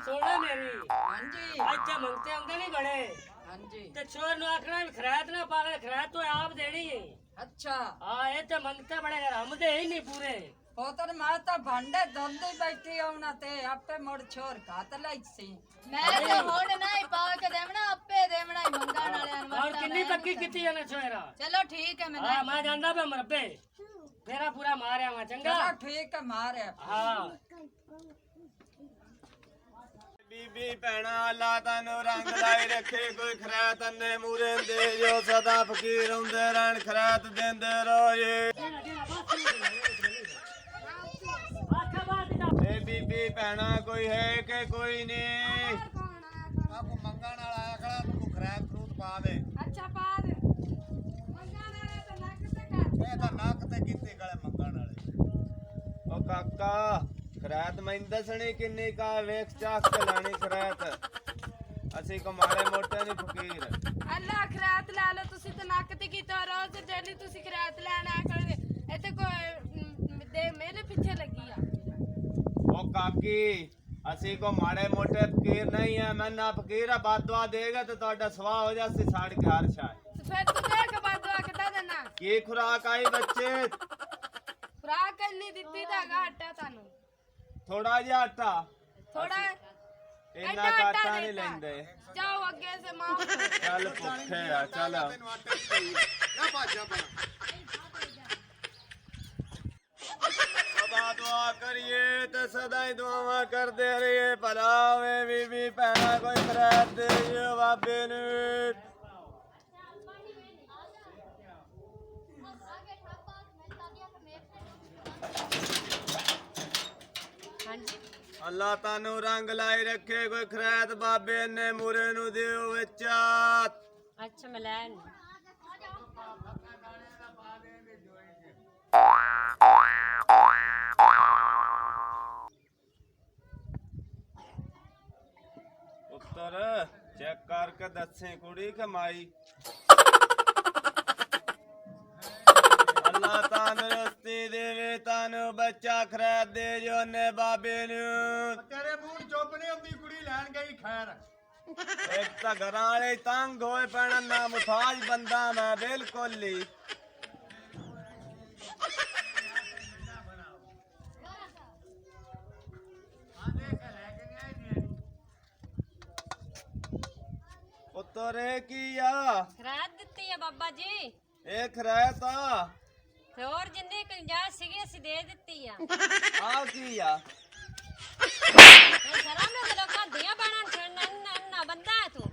सोना मेरी हाँ जी अच्छा मंगते आंदे नहीं बड़े हाँ जी ते छोर नु आखना भी खरात ना पावे खरात तो आप देनी है अच्छा हां ये ते मंगते बड़े हम दे ही नहीं पूरे पोतर मैं तो भांडे धोंदी बैठी हूं ते आपे मोड़ छोर खात लाई सी मैं तो होड़ नहीं पा के देवना आपे देवना ही मंगाण वाले और कितनी पक्की किती है ना छोरा चलो ठीक है मैं हां मैं जानदा पे मरबे मेरा पूरा मारया मैं चंगा चलो ठीक है मारे हां बीबी भैना अल्लाह तानू रंग लाई रखे कोई खैरात अन्ने मूरे दे जो सदा फकीर हुंदे रहन खैरात देंदे रोए ए बीबी भैना कोई है कि कोई नहीं अब मंगण वाला आया खड़ा तू खैरात फ्रूट पा दे अच्छा पा दे मंगाण वाले तो नक ते कर ए ता नक ते किते गले मंगण वाले ओ काका खैरात मैं दसणी किन्नी का वेख चाक के लानी खैरात ਅਸੀਂ ਕੋ ਮਾੜੇ ਮੋਟੇ ਨਹੀਂ ਫਕੀਰ ਅੱਲਾ ਖਰਾਤ ਲਾ ਲਓ ਤੁਸੀਂ ਤਾਂ ਨੱਕ ਤੇ ਕੀਤਾ ਰੋਜ਼ ਡੇਲੀ ਤੁਸੀਂ ਖਰਾਤ ਲੈਣ ਆ ਕਰਦੇ ਇੱਥੇ ਕੋਈ ਦੇ ਮੇਰੇ ਪਿੱਛੇ ਲੱਗੀ ਆ ਉਹ ਕਾਕੀ ਅਸੀਂ ਕੋ ਮਾੜੇ ਮੋਟੇ ਫਕੀਰ ਨਹੀਂ ਹੈ ਮੈਂ ਨਾ ਫਕੀਰ ਆ ਬਾਦਵਾ ਦੇਗਾ ਤੇ ਤੁਹਾਡਾ ਸਵਾਹ ਹੋ ਜਾਸੀ ਸਾੜ ਕੇ ਹਰ ਸ਼ਾਇ ਤੇ ਫਿਰ ਤੂੰ ਦੇਖ ਬਾਦਵਾ ਕਿੱਦਾਂ ਦੇਣਾ ਕੀ ਖੁਰਾਕ ਆਈ ਬੱਚੇ ਖੁਰਾਕ ਇੰਨੀ ਦਿੱਤੀ ਤਾਂ ਆਟਾ ਤੁਹਾਨੂੰ ਥੋੜਾ ਜਿਹਾ ਆਟਾ ਥੋੜਾ ਇੰਨਾ ਆਟਾ ਨਹੀਂ ਲੈਂਦੇ ਜਾਓ ਅੱਗੇ ਸੇ ਮਾਂ ਚੱਲ ਭੁੱਖੇ ਆ ਚੱਲ ਸਦਾ ਦੁਆ ਕਰੀਏ ਤੇ ਸਦਾ ਹੀ ਦੁਆਵਾਂ ਕਰਦੇ ਰਹੀਏ ਭਲਾ ਹੋਵੇ ਬੀਬੀ ਭੈਣਾ ਕੋਈ ਖੈਰ ਦੇ ਬਾਬੇ ਨੂੰ ਅੱਲਾ ਤਾਨੂੰ ਰੰਗ ਲਾਈ ਰੱਖੇ ਕੋਈ ਖੈਰਾਤ ਬਾਬੇ ਨੇ ਮੂਰੇ ਨੂੰ ਦਿਓ ਵਿੱਚ ਅੱਛਾ ਮੈਂ ਲੈਣ ਉੱਤਰ ਚੈੱਕ ਕਰਕੇ ਦੱਸੇ ਕੁੜੀ ਕਮਾਈ ਅੱਲਾ ਤੰਦਰੁਸਤੀ ਦੇਵੇ ਤਾਨੂੰ ਬੱਚਾ ਖੈਰਾਤ ਦੇ ਜੋ ਨੇ ਬਾਬੇ ਨੂੰ ਤੇਰੇ ਮੂੰਹ ਚੁੱਪ ਨਹੀਂ ਹੁੰਦੀ ਕੁੜੀ ਲੈਣ ਗਈ ਖੈਰ ਇੱਕ ਤਾਂ ਘਰਾਂ ਵਾਲੇ ਤੰਗ ਹੋਏ ਪੈਣਾ ਨਾ ਮੁਤਾਜ ਬੰਦਾ ਮੈਂ ਬਿਲਕੁਲ ਹੀ ਉੱਤਰੇ ਕੀ ਆ ਖਰਾਤ ਦਿੱਤੀ ਆ ਬਾਬਾ ਜੀ ਇਹ ਖੈਰਾਤ ਆ ਤੇ ਹੋਰ ਜਿੰਨੀ ਗੁੰਜਾਇਸ਼ ਸੀਗੀ ਅਸੀਂ ਦੇ ਦਿੱਤੀ ਆ ਆ ਕੀ ਆ ਇਹ ਸ਼ਰਮ ਨੇ ਲੋਕਾਂ ਦੀਆਂ ਬਾਣਾਂ ਛੱਡਣ ਨਾ ਬੰਦਾ ਹੈ ਤੂੰ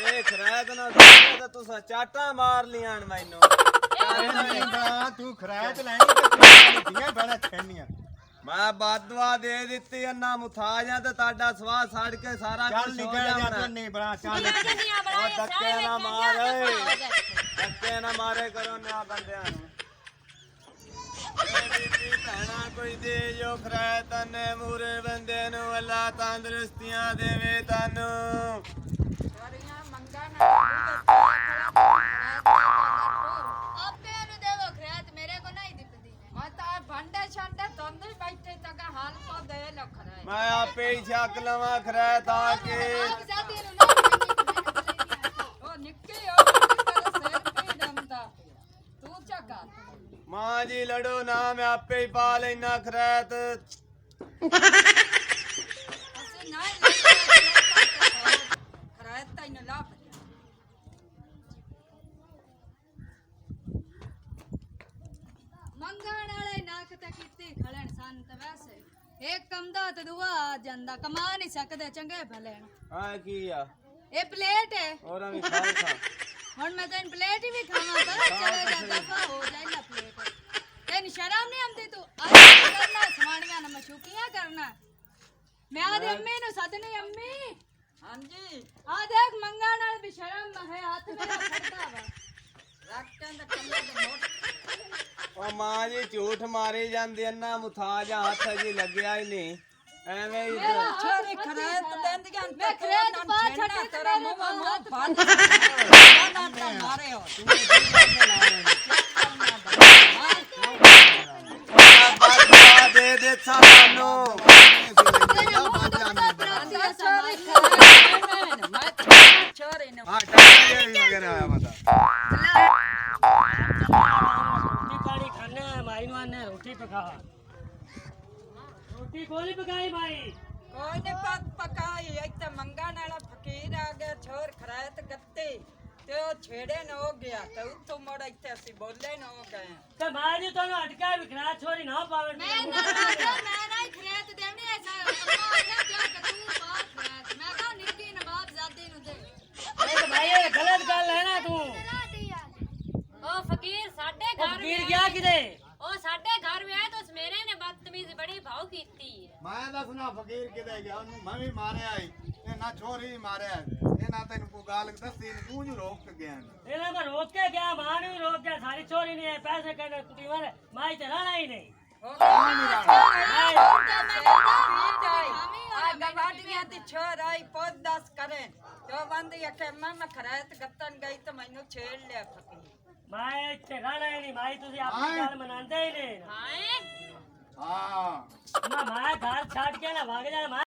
ਇਹ ਖੈਰਾਤ ਨਾ ਦੱਸੇ ਤਾਂ ਤੁਸੀਂ ਚਾਟਾਂ ਮਾਰ ਲੀਆਂ ਮੈਨੂੰ ਤੂੰ ਖਰਾਇਤ ਲੈਣੀ ਤੇ ਦੀਆਂ ਬੜਾ ਛੇੜਨੀਆਂ ਮੈਂ ਬਾਦਵਾ ਦੇ ਦਿੱਤੀ ਅੰਨਾ ਮੁਥਾਜਾਂ ਤੇ ਤੁਹਾਡਾ ਸਵਾਹ ਸੜ ਕੇ ਸਾਰਾ ਚੱਲ ਕੁਝ ਹੋ ਨਿਕਲ ਜਾ ਜਾਣਾ ਤੂੰ ਨਹੀਂ ਬਣਾ ਚੱਲ ਜਿੰਨੀਆਂ ਬਣਾਏ ਧੱਕੇ ਨਾ ਮਾਰੇ ਧੱਕੇ ਨਾ ਮਾਰੇ ਕਰੋ ਨਾ ਬੰਦਿਆਂ ਨੂੰ ਬੀਬੀ ਭੈਣਾ ਕੋਈ ਦੇ ਜੋ ਖੈਰਾਤ ਨੇ ਮੂਰੇ ਬੰਦੇ ਨੂੰ ਅੱਲਾ ਤੰਦਰੁਸਤੀਆਂ ਦੇਵੇ ਤਾਨੂੰ ਸਾਰੀਆਂ ਮੰਗਣ ਆਪੇ ਨੂੰ ਦੇਵੋ ਖਰਾਤ ਮੇਰੇ ਕੋ ਨਹੀਂ ਦਿੱਤੀ ਮੈਂ ਤਾਂ ਭਾਂਡੇ ਛਾਂਡੇ ਧੋਂਦੀ ਬੈਠੀ ਤੱਕ ਹਾਲ ਤੋਂ ਦੇ ਲੋ ਖਰਾਏ ਮੈਂ ਆਪੇ ਹੀ ਛਕ ਲਵਾਂ ਖੈਰਾਤ ਆ ਕੇ ਆਪ ਜਾਤੀ ਨੂੰ ਨਾ ਉਹ ਨਿੱਕੀ ਹੋ ਤੇਰੇ ਸਿਰ ਪੀ ਦਮਦਾ ਤੂੰ ਚੱਕਾ ਮਾਂ ਜੀ ਲੜੋ ਨਾ ਮੈਂ ਆਪੇ ਹੀ ਪਾ ਲੈਣਾ ਖੈਰਾਤ ਅਸੀਂ ਨਾ ਖਰਾਏ ਤੈਨੂੰ ਲਾ ਮੰਗਣ ਵਾਲੇ ਨੱਕ ਤੇ ਕੀਤੀ ਖਲਣ ਸੰਤ ਵੈਸੇ ਇੱਕ ਕਮਦਾ ਤੇ ਦੁਆ ਆ ਜਾਂਦਾ ਕਮਾ ਨਹੀਂ ਸਕਦੇ ਚੰਗੇ ਭਲੇ ਆ ਕੀ ਆ ਇਹ ਪਲੇਟ ਹੈ ਔਰਾਂ ਵੀ ਖਾ ਖਾ ਹੁਣ ਮੈਂ ਤੈਨੂੰ ਪਲੇਟ ਹੀ ਵੀ ਖਾਵਾਂ ਤਾਂ ਚਲੇ ਜਾ ਦਫਾ ਹੋ ਜਾਏ ਨਾ ਪਲੇਟ ਤੈਨੂੰ ਸ਼ਰਮ ਨਹੀਂ ਆਉਂਦੀ ਤੂੰ ਅੱਜ ਕਰਨਾ ਸਮਾਣੀਆਂ ਨਾ ਮਸ਼ੂਕੀਆਂ ਕਰਨਾ ਮੈਂ ਆਦੇ ਅੰਮੀ ਨੂੰ ਸੱਦਣੀ ਅੰਮੀ ਹਾਂਜੀ ਆ ਦੇਖ ਮੰਗਣ ਨਾਲ ਵੀ ਸ਼ਰਮ ਹੈ ਹੱਥ ਮੇਰਾ ਫੜਦਾ ਵਾ ਰੱਖਾਂ ਦਾ ਕੰਨਾ ਦੇ ਮੋਟ ਉਹ ਮਾਂ ਜੀ ਝੂਠ ਮਾਰੀ ਜਾਂਦੀ ਅੰਨਾ ਮੁਥਾਜਾ ਹੱਥ ਜੀ ਲੱਗਿਆ ਹੀ ਨਹੀਂ ਐਵੇਂ ਹੀ ਛੋਰੀ ਖਰਾਇਤ ਦੇਂਦੀਆਂ ਮੈਂ ਖਰਾਇਤ ਪਾ ਛੱਡੀ ਤੇਰਾ ਮੂੰਹ ਮੂੰਹ ਬੰਦ ਨਾ ਮਾਰੇ ਹੋ ਬਾਦਵਾ ਦੇ ਦੇ ਸਾਨੂੰ ਤੇਰੇ ਮੂੰਹ ਤੋਂ ਪਤਾ ਪ੍ਰਾਂਤੀ ने रोटी पका। रोटी कोली पकाई भाई। ਕੋਈ ਨੀ ਪਕਾਈ ਇੱਥੇ ਮੰਗਣ ਵਾਲਾ ਫਕੀਰ ਆ ਗਿਆ ਛੋਰ ਖਰਾਤ ਗੱਤੇ ਤੇ ਉਹ ਛੇੜੇ ਨਾ ਹੋ ਗਿਆ ਤੇ ਉੱਥੋਂ ਮੁੜ ਇੱਥੇ ਅਸੀਂ ਬੋਲੇ ਨਾ ਹੋ ਗਏ ਤੇ भाई जी तो अटका विखरा छोरी ना पावे। मैं ना ही खरेत देवनी ऐसा अम्मा क्या क्या तू बात खरेत मैं कहा निक्की नवाब जादी नु दे अरे भाई ये गलत गल है ना तू। ओ फकीर साडे ओ घर फकीर गया किदे? ओ साडे घर में आए तो मेरे ने बदतमीजी बड़ी भाव कीती है। ਮੈਂ ਦੱਸਣਾ ਫਕੀਰ ਕਿਤੇ ਗਿਆ ਉਹਨੂੰ ਮੈਂ ਵੀ ਮਾਰਿਆ ਈ ਇਹ ਨਾ ਛੋਰੀ ਵੀ ਮਾਰਿਆ ਇਹ ਨਾ ਤੈਨੂੰ ਕੋਈ ਗੱਲ ਦੱਸੀ ਨੀ, ਤੂੰ ਜੂ ਰੋਕ ਕੇ ਗਿਆ ਇਹਨੇ ਮੈਂ ਰੋਕ ਕੇ ਗਿਆ ਮਾਂ ਨੂੰ ਵੀ ਰੋਕ ਗਿਆ ਸਾਰੀ ਚੋਰੀ ਨਹੀਂ ਹੈ ਪੈਸੇ ਕਹਿੰਦੇ ਕੁੱਟੀ ਮਾਰੇ ਮਾਈ ਤੇ ਰਹਿਣਾ ਹੀ ਨਹੀਂ। ਗਵਾਡੀਆਂ ਦੀ ਛੋਰ ਆਈ ਪੋਦ ਦਸ ਕਰੇ ਜੋ ਬੰਦੀ ਅਖੇ ਮੈਂ ਖਰਾਤ ਗੱਤਨ ਗਈ ਤੇ ਮੈਨੂੰ ਛੇੜ ਲਿਆ ਫਕੀਰ ਮਾਈ ਇੱਥੇ ਰਹਿਣਾ ਹੀ ਨਹੀਂ ਮਾਈ ਤੁਸੀਂ ਆਪਣੀ ਗੱਲ ਮਨਾਉਂਦੇ ਹੀ ਨਹੀਂ। हाय ਹਾਂ ਮੈਂ ਘਰ ਛੱਡ ਕੇ ਨਾ ਭਾਗ ਜਾ।